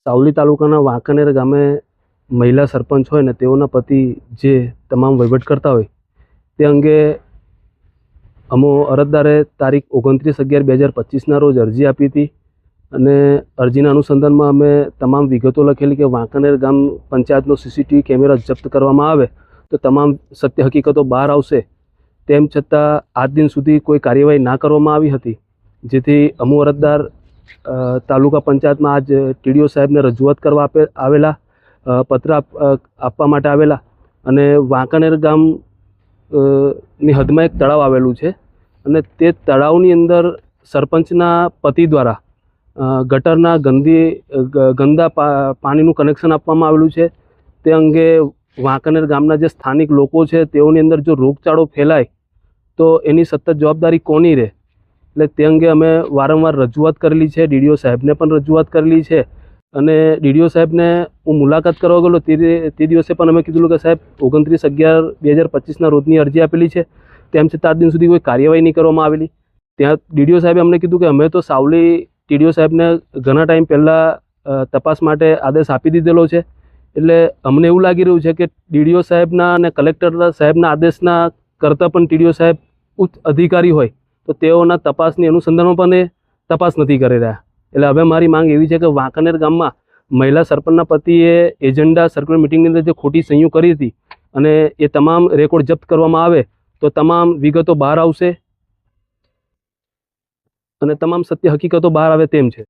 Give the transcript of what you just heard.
સાવલી તાલુકાના વાંકાનેર ગામે મહિલા સરપંચ હોય ને તેઓના પતિ જે તમામ વહીવટ કરતા હોય તે અંગે અમો અરજદારે તારીખ 29/11/2025ના રોજ અરજી આપી હતી અને અરજીના અનુસંધાનમાં અમે તમામ વિગતો લખેલી કે વાંકાનેર ગામ પંચાયતનો સીસીટીવી કેમેરા જપ્ત કરવામાં આવે તો તમામ સત્ય હકીકતો બહાર આવશે, તેમ છતાં આજ દિન સુધી કોઈ કાર્યવાહી ના કરવામાં આવી હતી, જેથી અમો અરજદાર તાલુકા પંચાયતમાં આજ ટીડીઓ સાહેબને રજૂઆત કરવા આવેલા, પત્ર આપવા માટે આવેલા અને વાંકાનેર ગામ ની હદમાં એક તળાવ આવેલું છે અને તે તળાવની અંદર સરપંચના પતિ દ્વારા ગટરના ગંદા પાણીનું કનેક્શન આપવામાં આવેલું છે। તે અંગે વાંકાનેર ગામના જે સ્થાનિક લોકો છે તેઓની અંદર જો રોગચાળો ફેલાય તો એની સતત જવાબદારી કોની રહે, એટલે તે અંગે અમે વારંવાર રજૂઆત કરેલી છે, ડીડીઓ સાહેબને પણ રજૂઆત કરેલી છે અને ડીડીઓ સાહેબને હું મુલાકાત કરવા ગયેલો તે દિવસે પણ અમે કીધું કે સાહેબ 29/11/2025ના રોજની અરજી આપેલી છે, તેમ છતાં આજ દિન સુધી કોઈ કાર્યવાહી નહીં કરવામાં આવેલી। ત્યાં ડીડીઓ સાહેબે અમને કીધું કે અમે તો સાવલી ટીડીઓ સાહેબને ઘણા ટાઈમ પહેલાં તપાસ માટે આદેશ આપી દીધેલો છે, એટલે અમને એવું લાગી રહ્યું છે કે ડીડીઓ સાહેબના અને કલેક્ટર સાહેબના આદેશના કરતાં પણ ટીડીઓ સાહેબ ઉચ્ચ અધિકારી હોય તો તેઓના તપાસની અનુસંધાનમાં પણ એ તપાસ નથી કરી રહ્યા। એટલે હવે મારી માંગ એવી છે કે વાંકાનેર ગામમાં મહિલા સરપંચના પતિએ એજન્ડા સર્ક્યુલર મિટિંગની અંદર જે ખોટી સહીઓ કરી હતી અને એ તમામ રેકોર્ડ જપ્ત કરવામાં આવે તો તમામ વિગતો બહાર આવશે અને તમામ સત્ય હકીકતો બહાર આવે તેમ છે।